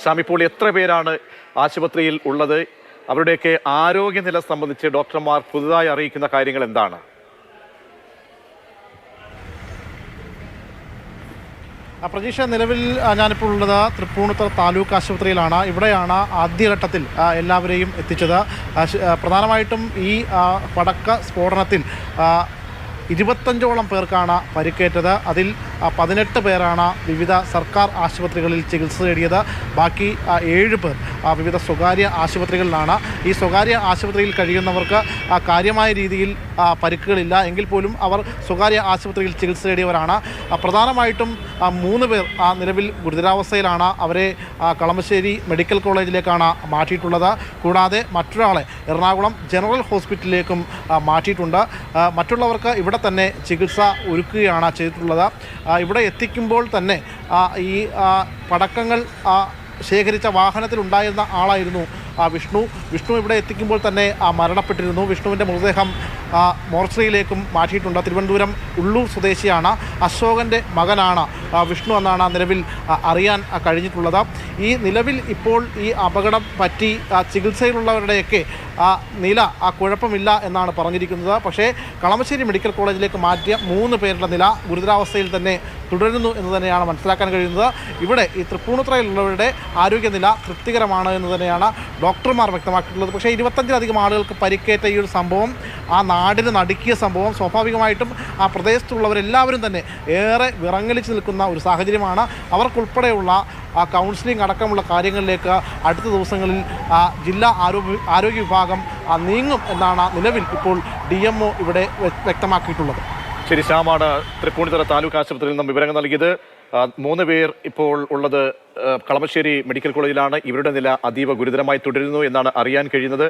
ശ്യാം, ഇപ്പോൾ എത്ര പേരാണ് ആശുപത്രിയിൽ ഉള്ളത്? അവരുടെയൊക്കെ ആരോഗ്യനില സംബന്ധിച്ച് ഡോക്ടർമാർ പുതുതായി അറിയിക്കുന്ന കാര്യങ്ങൾ എന്താണ്? പ്രതീക്ഷ, നിലവിൽ ഞാനിപ്പോൾ ഉള്ളത് തൃപ്പൂണിത്തുറ താലൂക്ക് ആശുപത്രിയിലാണ്. ഇവിടെയാണ് ആദ്യഘട്ടത്തിൽ എല്ലാവരെയും എത്തിച്ചത്. പ്രധാനമായിട്ടും ഈ പടക്ക സ്ഫോടനത്തിൽ 25ഓളം പേർക്കാണ് പരിക്കേറ്റത്. അതിൽ 18 പേരാണ് വിവിധ സർക്കാർ ആശുപത്രികളിൽ ചികിത്സ തേടിയത്. ബാക്കി 7 പേർ വിവിധ സ്വകാര്യ ആശുപത്രികളിലാണ്. ഈ സ്വകാര്യ ആശുപത്രിയിൽ കഴിയുന്നവർക്ക് കാര്യമായ രീതിയിൽ പരിക്കുകളില്ല എങ്കിൽ പോലും അവർ സ്വകാര്യ ആശുപത്രിയിൽ ചികിത്സ തേടിയവരാണ്. പ്രധാനമായിട്ടും 3 പേർ നിലവിൽ ഗുരുതരാവസ്ഥയിലാണ്. അവരെ കളമശ്ശേരി മെഡിക്കൽ കോളേജിലേക്കാണ് മാറ്റിയിട്ടുള്ളത്. കൂടാതെ മറ്റൊരാളെ എറണാകുളം ജനറൽ ഹോസ്പിറ്റലിലേക്കും മാറ്റിയിട്ടുണ്ട്. മറ്റുള്ളവർക്ക് ഇവിടെ തന്നെ ചികിത്സ ഒരുക്കുകയാണ് ചെയ്തിട്ടുള്ളത്. ഇവിടെ എത്തിക്കുമ്പോൾ തന്നെ ഈ പടക്കങ്ങൾ ശേഖരിച്ച വാഹനത്തിലുണ്ടായിരുന്ന ആളായിരുന്നു വിഷ്ണു ഇവിടെ എത്തിക്കുമ്പോൾ തന്നെ മരണപ്പെട്ടിരുന്നു. വിഷ്ണുവിൻ്റെ മൃതദേഹം മോർച്ചറിയിലേക്കും മാറ്റിയിട്ടുണ്ട്. തിരുവനന്തപുരം ഉള്ളൂർ സ്വദേശിയാണ്. അശോകൻ്റെ മകനാണ് വിഷ്ണു എന്നാണ് നിലവിൽ അറിയാൻ കഴിഞ്ഞിട്ടുള്ളത്. ഈ നിലവിൽ ഇപ്പോൾ ഈ അപകടം പറ്റി ചികിത്സയിലുള്ളവരുടെയൊക്കെ നില കുഴപ്പമില്ല എന്നാണ് പറഞ്ഞിരിക്കുന്നത്. പക്ഷേ കളമശ്ശേരി മെഡിക്കൽ കോളേജിലേക്ക് മാറ്റിയ 3 പേരുടെ നില ഗുരുതരാവസ്ഥയിൽ തന്നെ തുടരുന്നു എന്ന് തന്നെയാണ് മനസ്സിലാക്കാൻ കഴിയുന്നത്. ഇവിടെ ഈ തൃപ്പൂണിത്തുറയിലുള്ളവരുടെ ആരോഗ്യനില തൃപ്തികരമാണ് എന്ന് തന്നെയാണ് ഡോക്ടർമാർ വ്യക്തമാക്കിയിട്ടുള്ളത്. പക്ഷേ 25ലധികം ആളുകൾക്ക് പരിക്കേറ്റ ഈ ഒരു സംഭവം നാടിന് നടുക്കിയ സംഭവം സ്വാഭാവികമായിട്ടും ആ പ്രദേശത്തുള്ളവരെല്ലാവരും തന്നെ ഏറെ വിറങ്ങലിച്ച് നിൽക്കുന്ന ഒരു സാഹചര്യമാണ്. അവർക്കുൾപ്പെടെയുള്ള കൗൺസിലിംഗ് അടക്കമുള്ള കാര്യങ്ങളിലേക്ക് അടുത്ത ദിവസങ്ങളിൽ ജില്ലാ ആരോഗ്യ വിഭാഗം നീങ്ങും എന്നാണ് നിലവിൽ ഇപ്പോൾ DMO ഇവിടെ വ്യക്തമാക്കിയിട്ടുള്ളത്. ശരി, ശ്യാമാണ് തൃപ്പൂണിത്തുറ താലൂക്ക് ആശുപത്രിയിൽ നിന്നും വിവരങ്ങൾ നൽകിയത്. 3 പേർ ഇപ്പോൾ ഉള്ളത് കളമശ്ശേരി മെഡിക്കൽ കോളേജിലാണ്. ഇവരുടെ നില അതീവ ഗുരുതരമായി തുടരുന്നു എന്നാണ് അറിയാൻ കഴിയുന്നത്.